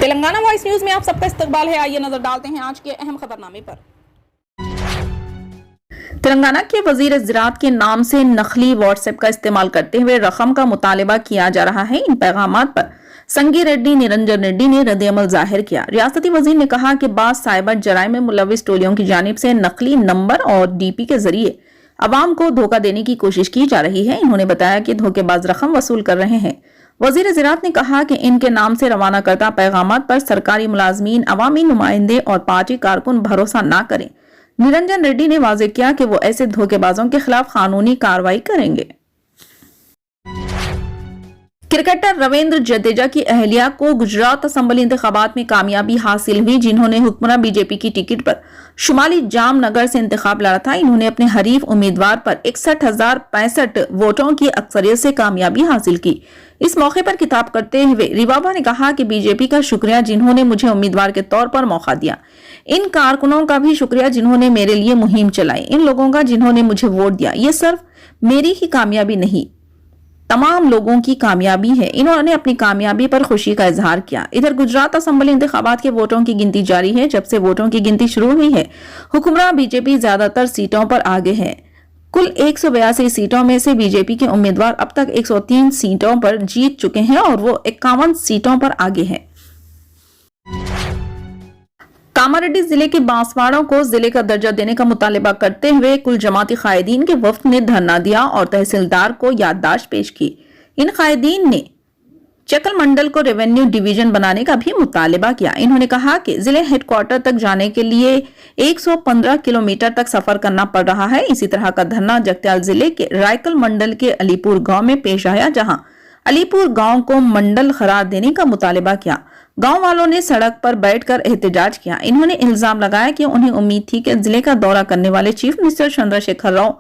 Telangana voice news میں آپ سب کا استقبال ہے. آئیے نظر ڈالتے ہیں آج کے اہم خبرنامے پر. تلنگانہ کے وزیر زراعت کے نام سے نقلی واٹس ایپ کا استعمال کرتے ہوئے رقم کا مطالبہ کیا جا رہا ہے. ان پیغامات پر سنگی ریڈی نرنجن ریڈی نے رد عمل ظاہر کیا. ریاستی وزیر نے کہا کہ بعض سائبر جرائم میں ملوث ٹولیوں کی جانب سے نقلی نمبر اور ڈی پی کے ذریعے عوام کو دھوکہ دینے کی کوشش کی جا رہی ہے. انہوں نے بتایا کہ دھوکے باز رقم وصول کر رہے ہیں. وزیر زراعت نے کہا کہ ان کے نام سے روانہ کردہ پیغامات پر سرکاری ملازمین، عوامی نمائندے اور پارٹی کارکن بھروسہ نہ کریں. نرنجن ریڈی نے واضح کیا کہ وہ ایسے دھوکے بازوں کے خلاف قانونی کارروائی کریں گے. کرکٹر رویندر جڈیجا کی اہلیہ کو گجرات اسمبلی انتخابات میں کامیابی حاصل ہوئی، جنہوں نے حکمراں بی جے پی کی ٹکٹ پر شمالی جام نگر سے انتخاب لڑا تھا. انہوں نے اپنے حریف امیدوار پر 61,065 ووٹوں کی اکثریت سے کامیابی حاصل کی. اس موقع پر خطاب کرتے ہوئے ریوابا نے کہا کہ بی جے پی کا شکریہ جنہوں نے مجھے امیدوار کے طور پر موقع دیا. ان کارکنوں کا بھی شکریہ جنہوں نے میرے لیے مہم چلائی. ان لوگوں کا جنہوں نے مجھے ووٹ دیا. یہ صرف میری ہی کامیابی نہیں، تمام لوگوں کی کامیابی ہے. انہوں نے اپنی کامیابی پر خوشی کا اظہار کیا. ادھر گجرات اسمبلی انتخابات کے ووٹوں کی گنتی جاری ہے. جب سے ووٹوں کی گنتی شروع ہوئی ہے، حکمراں بی جے پی زیادہ تر سیٹوں پر آگے ہے. کل 182 سیٹوں میں سے بی جے پی کے امیدوار اب تک 103 سیٹوں پر جیت چکے ہیں اور وہ 51 سیٹوں پر آگے ہیں. کاماریڈی ضلع کے بانسواڑوں کو ضلع کا درجہ دینے کا مطالبہ کرتے ہوئے کل جماعتی قائدین کے وفد نے دھرنا دیا اور تحصیلدار کو یادداشت پیش کی. ان قائدین نے چکل منڈل کو ریونیو ڈویژن بنانے کا بھی مطالبہ کیا. انہوں نے کہا کہ ضلع ہیڈ کوارٹر تک جانے کے لیے 115 کلومیٹر تک سفر کرنا پڑ رہا ہے. اسی طرح کا دھرنا جگتیال ضلع کے رائکل منڈل کے علی پور گاؤں میں پیش آیا، جہاں علی پور گاؤں کو منڈل قرار دینے کا مطالبہ کیا. گاؤں والوں نے سڑک پر بیٹھ کر احتجاج کیا. انہوں نے الزام لگایا کہ انہیں امید تھی کہ ضلع کا دورہ کرنے والے چیف منسٹر چندر شیکھر راؤ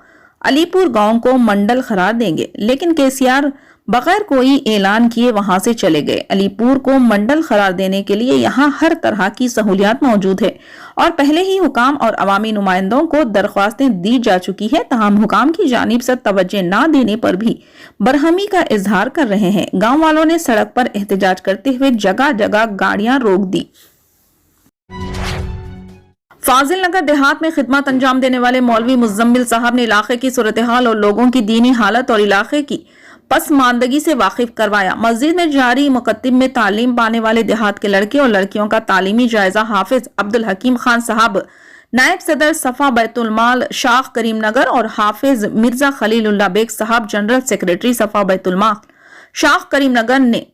علی پور گاؤں کو منڈل قرار دیں گے، لیکن کے سی آر بغیر کوئی اعلان کیے وہاں سے چلے گئے. علی پور کو منڈل قرار دینے کے لیے یہاں ہر طرح کی سہولیات موجود ہے اور پہلے ہی حکام اور عوامی نمائندوں کو درخواستیں دی جا چکی ہے. تاہم حکام کی جانب سے توجہ نہ دینے پر بھی برہمی کا اظہار کر رہے ہیں. گاؤں والوں نے سڑک پر احتجاج کرتے ہوئے جگہ جگہ گاڑیاں روک دی. فاضل نگر دیہات میں خدمات انجام دینے والے مولوی مزمل صاحب نے علاقے کی صورتحال اور لوگوں کی دینی حالت اور علاقے کی پسماندگی سے واقف کروایا. مسجد میں جاری مکتب میں تعلیم پانے والے دیہات کے لڑکے اور لڑکیوں کا تعلیمی جائزہ حافظ عبدالحکیم خان صاحب، نائب صدر صفا بیت المال شاخ کریم نگر، اور حافظ مرزا خلیل اللہ بیگ صاحب، جنرل سیکریٹری صفا بیت المال شاخ کریم نگر نے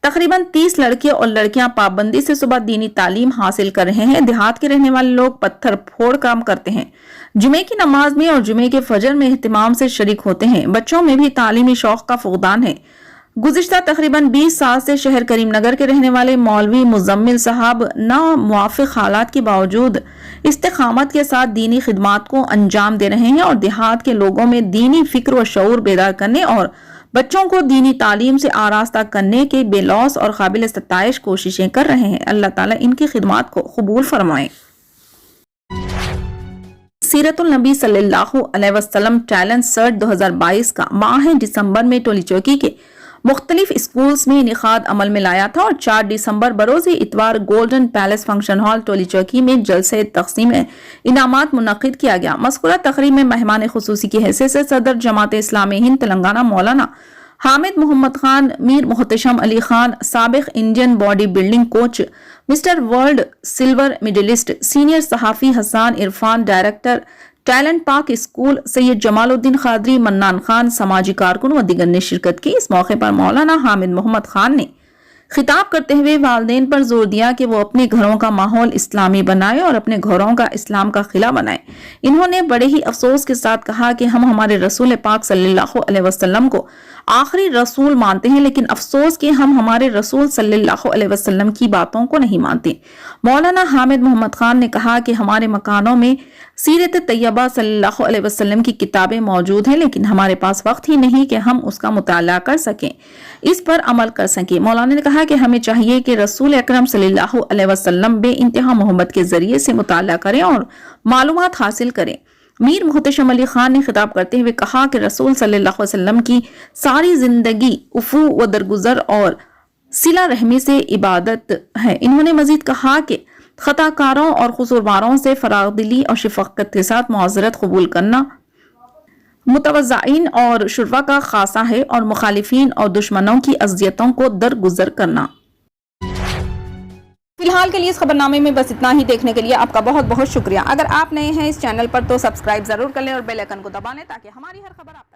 تقریباً 30 لڑکے اور لڑکیاں پابندی سے صبح دینی تعلیم حاصل کر رہے ہیں. دیہات کے رہنے والے لوگ پتھر پھوڑ کام کرتے ہیں، جمعے کی نماز میں اور جمعے کے فجر میں اہتمام سے شریک ہوتے ہیں. بچوں میں بھی تعلیمی شوق کا فقدان ہے. گزشتہ تقریباً 20 سال سے شہر کریم نگر کے رہنے والے مولوی مزمل صاحب ناموافق حالات کے باوجود استقامت کے ساتھ دینی خدمات کو انجام دے رہے ہیں اور دیہات کے لوگوں میں دینی فکر و شعور بیدار کرنے اور بچوں کو دینی تعلیم سے آراستہ کرنے کے بے لوث اور قابل ستائش کوششیں کر رہے ہیں. اللہ تعالیٰ ان کی خدمات کو قبول فرمائے. سیرت النبی صلی اللہ علیہ وسلم ٹیلنٹ سرچ 2022 کا ماہ دسمبر میں ٹولی چوکی کے مختلف اسکولز میں انعقاد عمل میں لایا تھا اور 4 دسمبر بروز اتوار golden palace function hall Toli Chowki میں جلسے تقسیم انعامات منعقد کیا گیا. مذکورہ تقریب میں مہمان خصوصی کی حیثیت سے صدر جماعت اسلامی ہند تلنگانہ مولانا حامد محمد خان، میر محتشم علی خان، سابق Indian body building coach, mister world silver medallist, senior صحافی Hassan Irfan, director talent Pak school Syed Jamaluddin Qadri, منان خان، سماجی کارکن و دیگر نے شرکت کی. اس موقع پر مولانا حامد محمد خان نے خطاب کرتے ہوئے والدین پر زور دیا کہ وہ اپنے گھروں کا ماحول اسلامی بنائے اور اپنے گھروں کا اسلام کا قلعہ بنائے. انہوں نے بڑے ہی افسوس کے ساتھ کہا کہ ہم ہمارے رسول پاک صلی اللہ علیہ وسلم کو آخری رسول مانتے ہیں، لیکن افسوس کہ ہم ہمارے رسول صلی اللہ علیہ وسلم کی باتوں کو نہیں مانتے. مولانا حامد محمد خان نے کہا کہ ہمارے مکانوں میں سیرت طیبہ صلی اللہ علیہ وسلم کی کتابیں موجود ہیں، لیکن ہمارے پاس وقت ہی نہیں کہ ہم اس کا مطالعہ کر سکیں، اس پر عمل کر سکیں. مولانا نے کہا کہ ہمیں چاہیے کہ رسول اکرم صلی اللہ علیہ وسلم بے انتہا محبت کے ذریعے سے مطالعہ کریں اور معلومات حاصل کریں. میر محتشم علی خان نے خطاب کرتے ہوئے کہا کہ رسول صلی اللہ علیہ وسلم کی ساری زندگی افو و درگزر اور صلہ رحمی سے عبادت ہے۔ انہوں نے مزید کہا کہ خطا کاروں اور قصورواروں سے فراغ دلی اور شفقت کے ساتھ معذرت قبول کرنا متوضعین اور شرفا کا خاصہ ہے اور مخالفین اور دشمنوں کی اذیتوں کو درگزر کرنا۔ فی الحال کے لیے اس خبرنامے میں بس اتنا ہی۔ دیکھنے کے لیے آپ کا بہت بہت شکریہ۔ اگر آپ نئے ہیں اس چینل پر تو سبسکرائب ضرور کر لیں اور بیل آئیکن کو دبا لیں تاکہ ہماری ہر خبر آپ